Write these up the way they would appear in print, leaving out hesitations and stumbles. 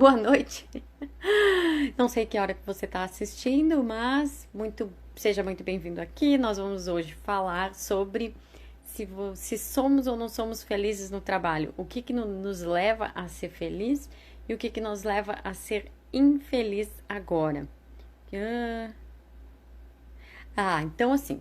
boa noite. Não sei que hora que você está assistindo, mas seja muito bem-vindo aqui. Nós vamos hoje falar sobre se somos ou não somos felizes no trabalho. O que que nos leva a ser feliz e o que que nos leva a ser infeliz agora. Então assim,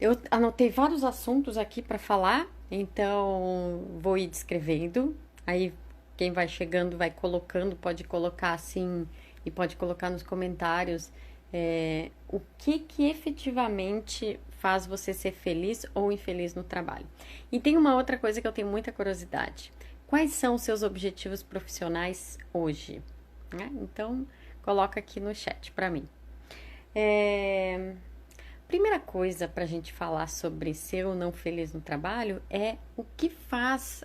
eu anotei vários assuntos aqui para falar, então vou ir descrevendo. Aí quem vai chegando vai colocando, pode colocar assim e pode colocar nos comentários o que efetivamente faz você ser feliz ou infeliz no trabalho. E tem uma outra coisa que eu tenho muita curiosidade. Quais são os seus objetivos profissionais hoje? Então, coloca aqui no chat para mim. Primeira coisa para a gente falar sobre ser ou não feliz no trabalho é o que faz,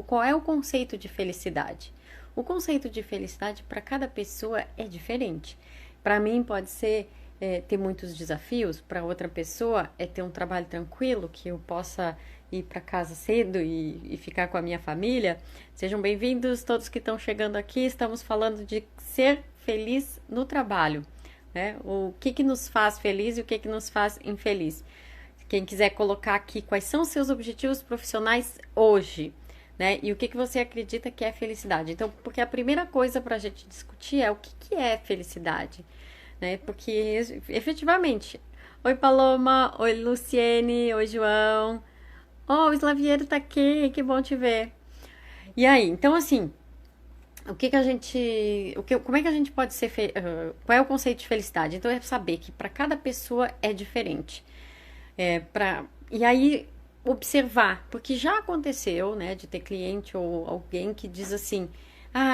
qual é o conceito de felicidade. O conceito de felicidade para cada pessoa é diferente. Para mim pode ser ter muitos desafios, para outra pessoa é ter um trabalho tranquilo, que eu possa ir para casa cedo e ficar com a minha família. Sejam bem-vindos todos que estão chegando aqui, estamos falando de ser feliz no trabalho. O que nos faz feliz e o que nos faz infeliz. Quem quiser colocar aqui quais são os seus objetivos profissionais hoje, e o que você acredita que é felicidade. Então, porque a primeira coisa para a gente discutir é o que é felicidade, porque efetivamente, oi Paloma, oi Luciene, oi João, o Slaviero tá aqui, que bom te ver. E aí, então assim, como é que a gente pode ser qual é o conceito de felicidade? Então é saber que para cada pessoa é diferente. E aí observar, porque já aconteceu, de ter cliente ou alguém que diz assim: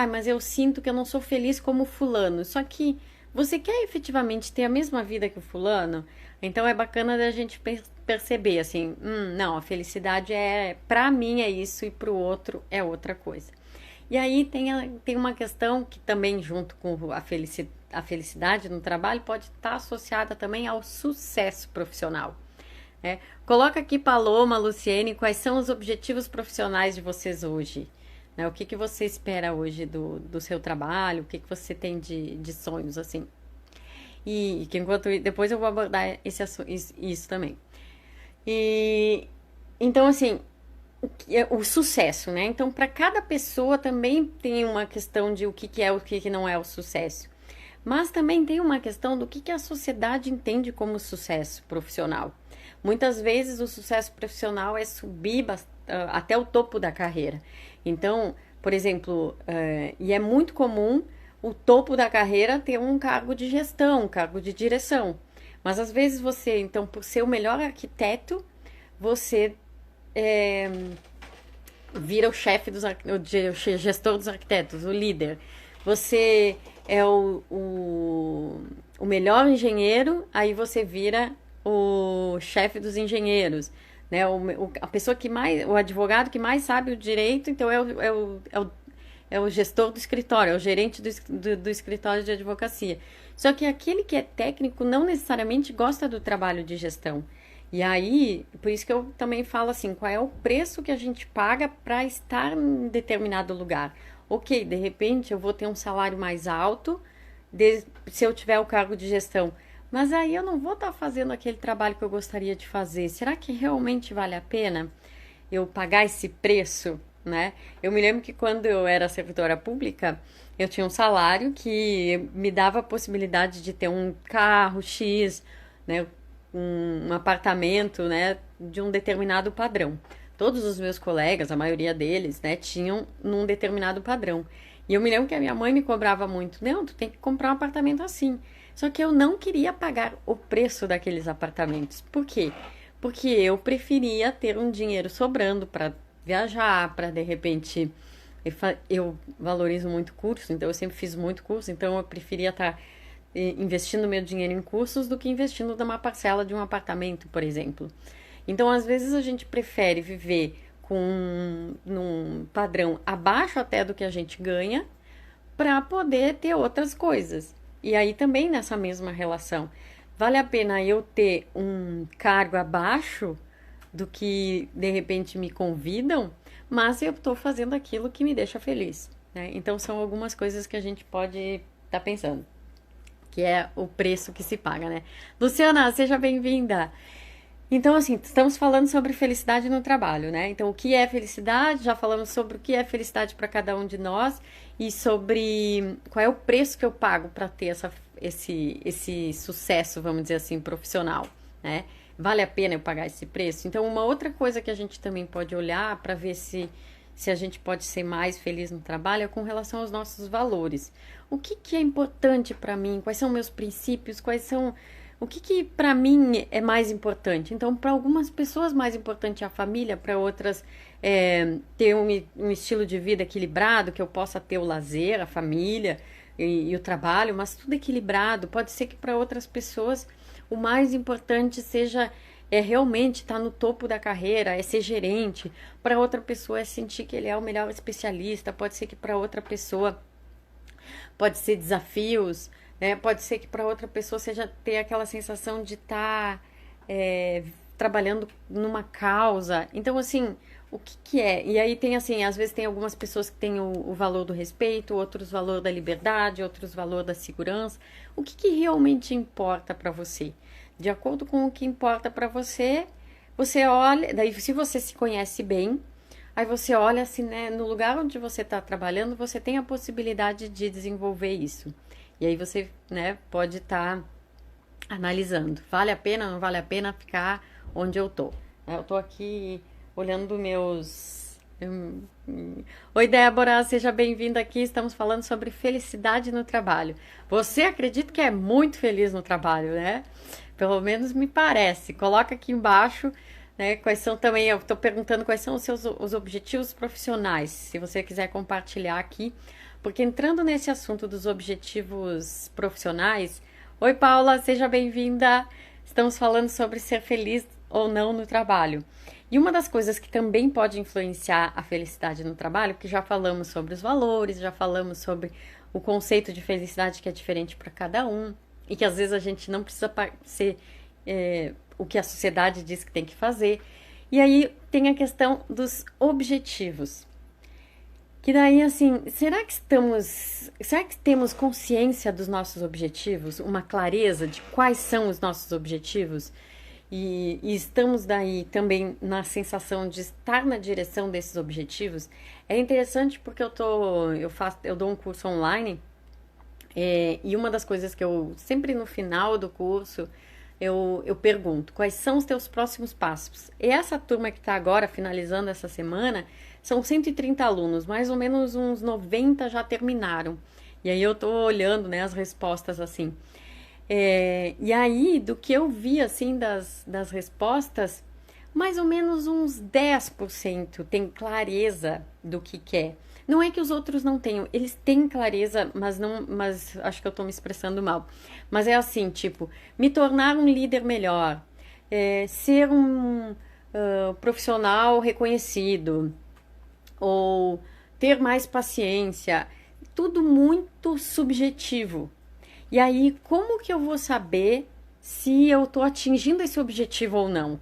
mas eu sinto que eu não sou feliz como fulano. Só que você quer efetivamente ter a mesma vida que o fulano? Então é bacana da gente perceber assim, não, a felicidade para mim é isso e para o outro é outra coisa. E aí tem uma questão que também, junto com a felicidade no trabalho, pode estar associada também ao sucesso profissional. Coloca aqui, Paloma, Luciene, quais são os objetivos profissionais de vocês hoje? O que você espera hoje do seu trabalho? O que você tem de sonhos, assim? E que depois eu vou abordar isso também. Então, assim, o sucesso, Então, para cada pessoa também tem uma questão de o que é o que não é o sucesso. Mas também tem uma questão do que a sociedade entende como sucesso profissional. Muitas vezes o sucesso profissional é subir até o topo da carreira. Então, por exemplo, e é muito comum o topo da carreira ter um cargo de gestão, um cargo de direção. Mas às vezes você, então, por ser o melhor arquiteto, você vira o chefe o gestor dos arquitetos, o líder. Você é o melhor engenheiro, aí você vira o chefe dos engenheiros, a pessoa que mais, o advogado que mais sabe o direito, então é o gestor do escritório, é o gerente do escritório de advocacia. Só que aquele que é técnico não necessariamente gosta do trabalho de gestão. E aí, por isso que eu também falo assim, qual é o preço que a gente paga para estar em determinado lugar? Ok, de repente eu vou ter um salário mais alto se eu tiver o cargo de gestão, mas aí eu não vou estar fazendo aquele trabalho que eu gostaria de fazer. Será que realmente vale a pena eu pagar esse preço, Eu me lembro que quando eu era servidora pública, eu tinha um salário que me dava a possibilidade de ter um carro X, um apartamento, de um determinado padrão. Todos os meus colegas, a maioria deles, tinham num determinado padrão. E eu me lembro que a minha mãe me cobrava muito. Não, tu tem que comprar um apartamento assim. Só que eu não queria pagar o preço daqueles apartamentos. Por quê? Porque eu preferia ter um dinheiro sobrando para viajar, para de repente... Eu valorizo muito curso, então eu sempre fiz muito curso, então eu preferia estar investindo meu dinheiro em cursos do que investindo numa parcela de um apartamento, por exemplo. Então, às vezes, a gente prefere viver num padrão abaixo até do que a gente ganha para poder ter outras coisas. E aí também nessa mesma relação, vale a pena eu ter um cargo abaixo do que de repente me convidam, mas eu estou fazendo aquilo que me deixa feliz. né? Então são algumas coisas que a gente pode estar pensando, que é o preço que se paga, né? Luciana, seja bem-vinda! Então, assim, estamos falando sobre felicidade no trabalho, né? Então, o que é felicidade? Já falamos sobre o que é felicidade para cada um de nós e sobre qual é o preço que eu pago para ter esse sucesso, vamos dizer assim, profissional, né? Vale a pena eu pagar esse preço? Então, uma outra coisa que a gente também pode olhar para ver se a gente pode ser mais feliz no trabalho é com relação aos nossos valores. O que é importante para mim? Quais são meus princípios? Quais são o que para mim é mais importante? Então, para algumas pessoas, mais importante é a família, para outras, ter um estilo de vida equilibrado, que eu possa ter o lazer, a família e o trabalho, mas tudo equilibrado. Pode ser que para outras pessoas o mais importante seja realmente estar no topo da carreira, é ser gerente. Para outra pessoa é sentir que ele é o melhor especialista. Pode ser que para outra pessoa pode ser desafios, né? Pode ser que para outra pessoa seja ter aquela sensação de estar trabalhando numa causa. Então, assim, o que é? E aí tem assim, às vezes tem algumas pessoas que têm o valor do respeito, outros valor da liberdade, outros valor da segurança. O que realmente importa para você? De acordo com o que importa para você, você olha, daí se você se conhece bem, aí você olha assim, né, no lugar onde você está trabalhando, você tem a possibilidade de desenvolver isso. E aí você, né, pode estar analisando. Vale a pena, não vale a pena ficar onde eu tô? Eu tô aqui olhando meus... Oi, Débora, seja bem-vinda aqui. Estamos falando sobre felicidade no trabalho. Você acredita que é muito feliz no trabalho, né? Pelo menos me parece. Coloca aqui embaixo, né, quais são também, eu estou perguntando quais são os objetivos profissionais, se você quiser compartilhar aqui, porque entrando nesse assunto dos objetivos profissionais, oi Paula, seja bem-vinda, estamos falando sobre ser feliz ou não no trabalho. E uma das coisas que também pode influenciar a felicidade no trabalho, que já falamos sobre os valores, já falamos sobre o conceito de felicidade que é diferente para cada um, e que às vezes a gente não precisa ser o que a sociedade diz que tem que fazer. E aí tem a questão dos objetivos. Que daí, assim, será que temos consciência dos nossos objetivos? Uma clareza de quais são os nossos objetivos? E estamos daí também na sensação de estar na direção desses objetivos? É interessante porque eu dou um curso online, e uma das coisas que eu, sempre no final do curso, eu pergunto, quais são os teus próximos passos? E essa turma que está agora, finalizando essa semana, são 130 alunos, mais ou menos uns 90 já terminaram. E aí eu estou olhando, né, as respostas assim. E aí, do que eu vi, assim, das respostas, mais ou menos uns 10% tem clareza do que quer. Não é que os outros não tenham, eles têm clareza, mas acho que eu estou me expressando mal. Mas é assim, tipo, me tornar um líder melhor, ser um profissional reconhecido, ou ter mais paciência, tudo muito subjetivo. E aí, como que eu vou saber se eu estou atingindo esse objetivo ou não?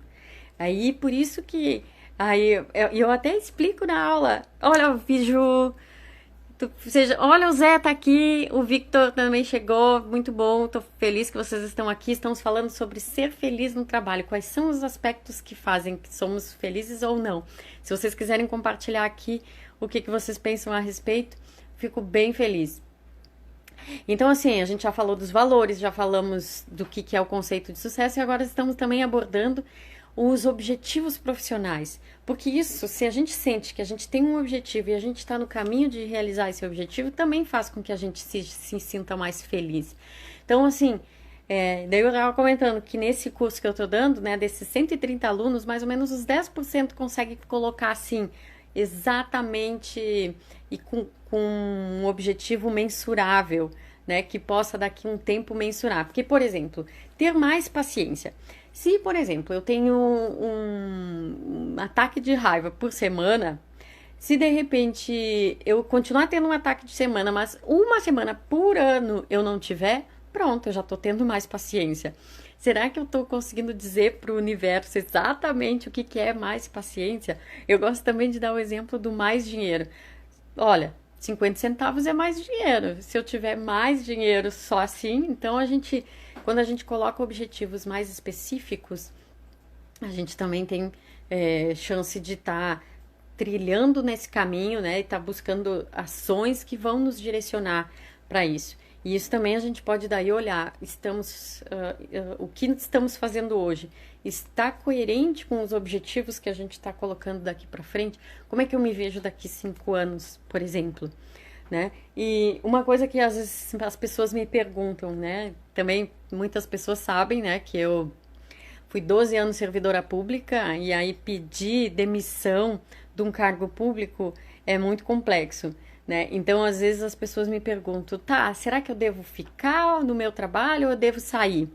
Aí, por isso que aí eu até explico na aula. Olha, Biju, olha, o Zé tá aqui, o Victor também chegou, muito bom, tô feliz que vocês estão aqui. Estamos falando sobre ser feliz no trabalho. Quais são os aspectos que fazem que somos felizes ou não? Se vocês quiserem compartilhar aqui o que vocês pensam a respeito, fico bem feliz. Então, assim, a gente já falou dos valores, já falamos do que é o conceito de sucesso e agora estamos também abordando os objetivos profissionais. Porque isso, se a gente sente que a gente tem um objetivo e a gente está no caminho de realizar esse objetivo, também faz com que a gente se sinta mais feliz. Então, assim, daí eu estava comentando que nesse curso que eu estou dando, né, desses 130 alunos, mais ou menos os 10% conseguem colocar, assim, exatamente e com um objetivo mensurável, né, que possa daqui um tempo mensurar. Porque, por exemplo, ter mais paciência. Se, por exemplo, eu tenho um ataque de raiva por semana, se de repente eu continuar tendo um ataque de semana, mas uma semana por ano eu não tiver, pronto, eu já tô tendo mais paciência. Será que eu tô conseguindo dizer para o universo exatamente o que é mais paciência? Eu gosto também de dar o exemplo do mais dinheiro. Olha, 50 centavos é mais dinheiro. Se eu tiver mais dinheiro só assim, então quando a gente coloca objetivos mais específicos, a gente também tem chance de estar trilhando nesse caminho, né? E estar buscando ações que vão nos direcionar para isso. E isso também a gente pode daí olhar, o que estamos fazendo hoje está coerente com os objetivos que a gente está colocando daqui para frente? Como é que eu me vejo daqui 5 anos, por exemplo? Né? E uma coisa que às vezes as pessoas me perguntam, né? Também muitas pessoas sabem, né, que eu fui 12 anos servidora pública e aí pedir demissão de um cargo público é muito complexo, né? Então, às vezes as pessoas me perguntam, tá, será que eu devo ficar no meu trabalho ou eu devo sair?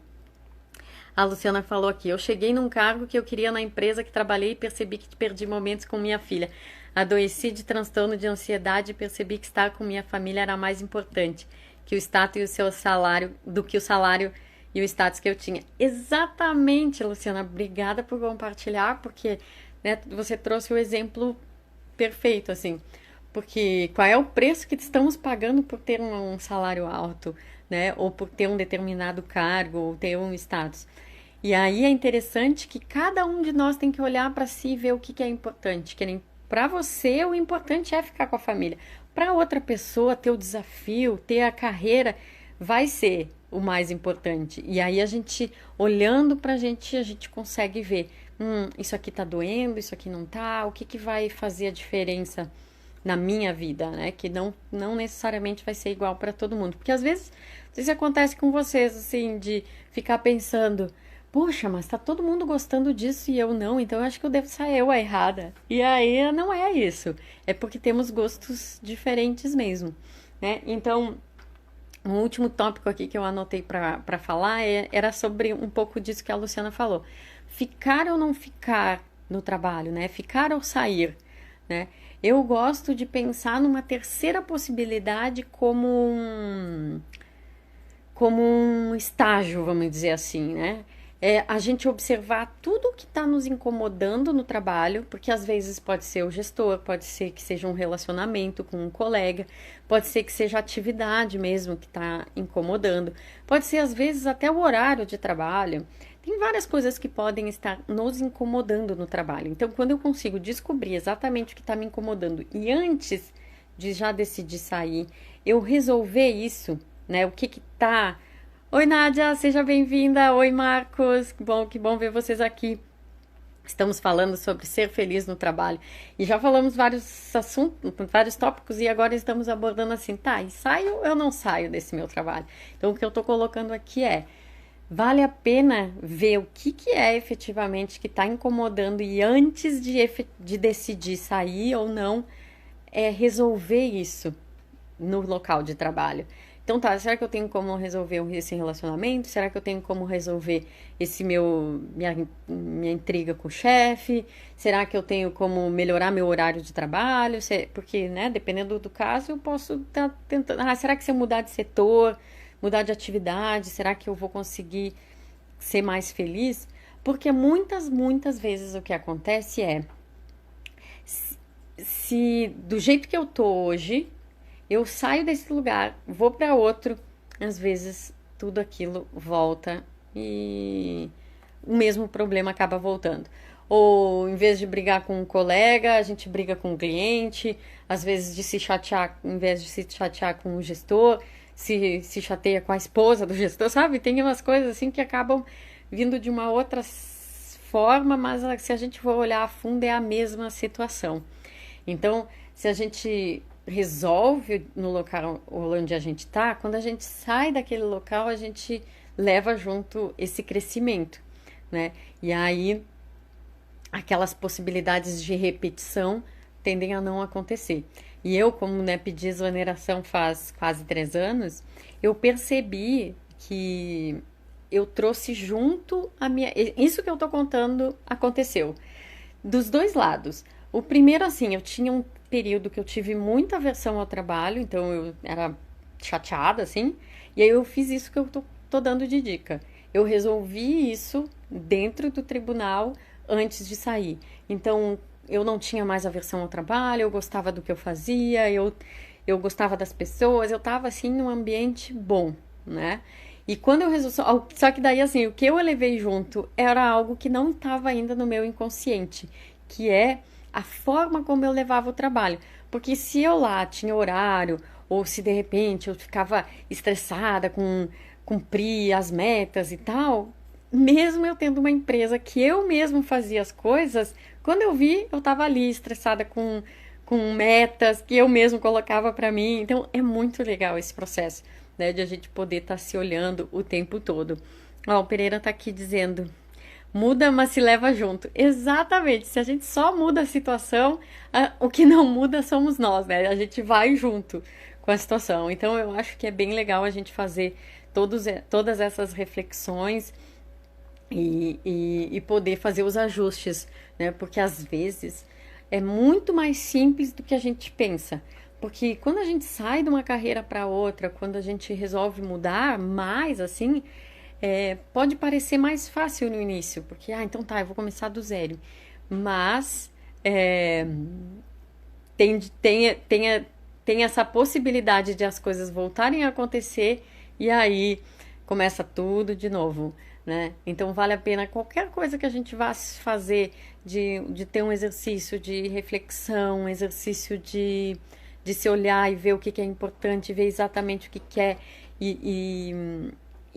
A Luciana falou aqui, eu cheguei num cargo que eu queria na empresa que trabalhei e percebi que perdi momentos com minha filha. Adoeci de transtorno de ansiedade e percebi que estar com minha família era mais importante que o status e o seu salário, do que o salário e o status que eu tinha. Exatamente, Luciana, obrigada por compartilhar, porque, né, você trouxe o exemplo perfeito, assim. Porque qual é o preço que estamos pagando por ter um salário alto, né? Ou por ter um determinado cargo, ou ter um status. E aí é interessante que cada um de nós tem que olhar para si e ver o que é importante. Que nem para você, o importante é ficar com a família. Para outra pessoa, ter o desafio, ter a carreira, vai ser o mais importante. E aí a gente, olhando para a gente consegue ver, isso aqui tá doendo, isso aqui não tá, o que vai fazer a diferença na minha vida, né? Que não necessariamente vai ser igual para todo mundo. Porque às vezes, não sei se acontece com vocês, assim, de ficar pensando, poxa, mas tá todo mundo gostando disso e eu não, então eu acho que eu devo ser eu a errada. E aí não é isso. É porque temos gostos diferentes mesmo, né? Então, o último tópico aqui que eu anotei para falar era sobre um pouco disso que a Luciana falou. Ficar ou não ficar no trabalho, né? Ficar ou sair, né? Eu gosto de pensar numa terceira possibilidade como um estágio, vamos dizer assim, né? É a gente observar tudo que está nos incomodando no trabalho, porque às vezes pode ser o gestor, pode ser que seja um relacionamento com um colega, pode ser que seja a atividade mesmo que está incomodando, pode ser às vezes até o horário de trabalho. Tem várias coisas que podem estar nos incomodando no trabalho. Então, quando eu consigo descobrir exatamente o que está me incomodando e antes de já decidir sair, eu resolver isso, né? O que tá. Oi, Nádia, seja bem-vinda. Oi, Marcos. Que bom ver vocês aqui. Estamos falando sobre ser feliz no trabalho. E já falamos vários assuntos, vários tópicos, e agora estamos abordando assim, tá, e saio ou eu não saio desse meu trabalho? Então, o que eu estou colocando aqui é, vale a pena ver o que é efetivamente que está incomodando e antes de decidir sair ou não, resolver isso no local de trabalho. Então tá, será que eu tenho como resolver esse relacionamento? Será que eu tenho como resolver minha intriga com o chefe? Será que eu tenho como melhorar meu horário de trabalho? Porque, né, dependendo do caso, eu posso estar tentando. Ah, será que se eu mudar de setor, mudar de atividade, será que eu vou conseguir ser mais feliz? Porque muitas vezes o que acontece é, se do jeito que eu tô hoje, eu saio desse lugar, vou para outro, às vezes tudo aquilo volta e o mesmo problema acaba voltando. Ou em vez de brigar com um colega, a gente briga com o cliente, às vezes de se chatear, em vez de se chatear com o gestor, se chateia com a esposa do gestor, sabe? Tem umas coisas assim que acabam vindo de uma outra forma, mas se a gente for olhar a fundo é a mesma situação. Então, se a gente resolve no local onde a gente está, quando a gente sai daquele local, a gente leva junto esse crescimento, né? E aí, aquelas possibilidades de repetição tendem a não acontecer. E eu, como, né, pedi exoneração faz quase 3 anos, eu percebi que eu trouxe junto a minha... Isso que eu tô contando aconteceu dos dois lados. O primeiro, assim, eu tinha um período que eu tive muita aversão ao trabalho, então eu era chateada, assim, e aí eu fiz isso que eu tô dando de dica. Eu resolvi isso dentro do tribunal antes de sair. Então, eu não tinha mais aversão ao trabalho, eu gostava do que eu fazia, eu gostava das pessoas, eu tava assim num ambiente bom, né? E quando eu resolvi. Só que daí, assim, o que eu levei junto era algo que não estava ainda no meu inconsciente, que é a forma como eu levava o trabalho. Porque se eu lá tinha horário, ou se de repente eu ficava estressada com cumprir as metas e tal, mesmo eu tendo uma empresa que eu mesmo fazia as coisas, quando eu vi, eu estava ali estressada com metas que eu mesmo colocava para mim. Então é muito legal esse processo, né, de a gente poder estar se olhando o tempo todo. Ó, o Pereira tá aqui dizendo: muda, mas se leva junto. Exatamente. Se a gente só muda a situação, o que não muda somos nós, né? A gente vai junto com a situação. Então eu acho que é bem legal a gente fazer todas essas reflexões e poder fazer os ajustes, né? Porque às vezes é muito mais simples do que a gente pensa. Porque quando a gente sai de uma carreira para outra, quando a gente resolve mudar mais assim, pode parecer mais fácil no início, porque, então tá, eu vou começar do zero. Mas é, tem, tem, tem, tem essa possibilidade de as coisas voltarem a acontecer e aí começa tudo de novo, né? Então vale a pena qualquer coisa que a gente vá fazer de ter um exercício de reflexão, um exercício de se olhar e ver o que, que é importante, ver exatamente o que quer e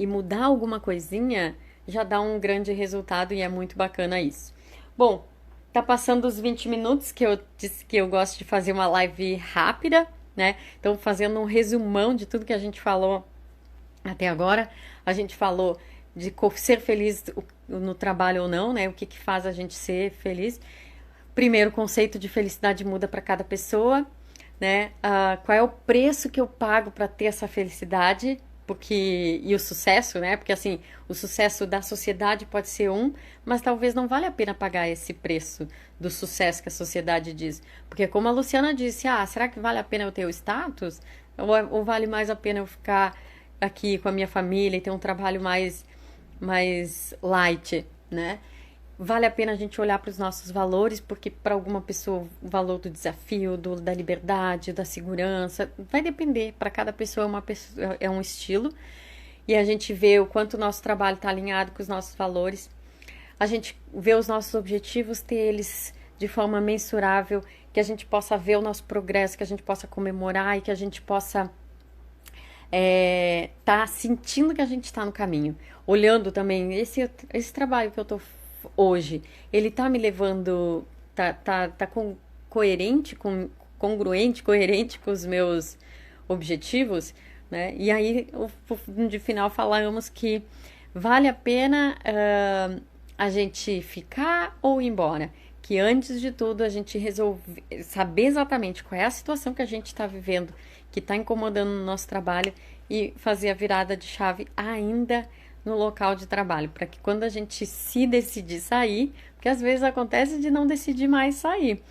mudar alguma coisinha, já dá um grande resultado e é muito bacana isso. Bom, tá passando os 20 minutos que eu disse que eu gosto de fazer uma live rápida, né? Então, fazendo um resumão de tudo que a gente falou até agora. A gente falou de ser feliz no trabalho ou não, né? O que que faz a gente ser feliz. Primeiro, o conceito de felicidade muda para cada pessoa, né? Qual é o preço que eu pago para ter essa felicidade? E o sucesso, né? Porque assim, o sucesso da sociedade pode ser mas talvez não vale a pena pagar esse preço do sucesso que a sociedade diz. Porque como a Luciana disse, será que vale a pena eu ter o status? Ou vale mais a pena eu ficar aqui com a minha família e ter um trabalho mais light, né? Vale a pena a gente olhar para os nossos valores, porque para alguma pessoa o valor do desafio, da liberdade, da segurança, vai depender. Para cada pessoa é um estilo. E a gente vê o quanto o nosso trabalho está alinhado com os nossos valores. A gente vê os nossos objetivos, ter eles de forma mensurável, que a gente possa ver o nosso progresso, que a gente possa comemorar e que a gente possa tá sentindo que a gente está no caminho. Olhando também esse trabalho que eu tô hoje, ele tá me levando, tá coerente com os meus objetivos, né? E aí, de final, falamos que vale a pena a gente ficar ou ir embora. Que antes de tudo a gente saber exatamente qual é a situação que a gente está vivendo, que está incomodando no nosso trabalho e fazer a virada de chave ainda no local de trabalho, para que quando a gente se decidir sair, porque às vezes acontece de não decidir mais sair,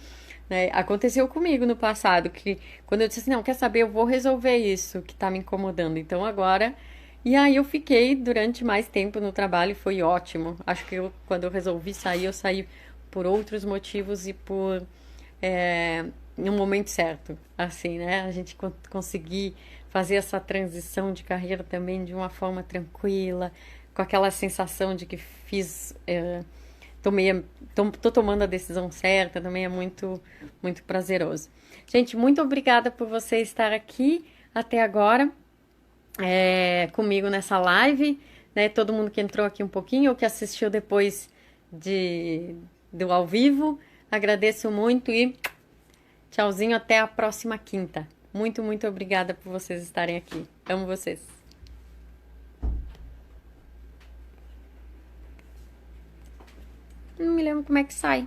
né? Aconteceu comigo no passado, que quando eu disse assim, não, quer saber, eu vou resolver isso que está me incomodando, então agora... E aí eu fiquei durante mais tempo no trabalho e foi ótimo. Acho que quando eu resolvi sair, eu saí por outros motivos e em um momento certo, assim, né? A gente conseguir fazer essa transição de carreira também de uma forma tranquila, com aquela sensação de que tô tomando a decisão certa, também é muito, muito prazeroso. Gente, muito obrigada por você estar aqui até agora comigo nessa live, né? Todo mundo que entrou aqui um pouquinho ou que assistiu depois do ao vivo, agradeço muito e tchauzinho, até a próxima quinta. Muito, muito obrigada por vocês estarem aqui. Amo vocês. Não me lembro como é que sai.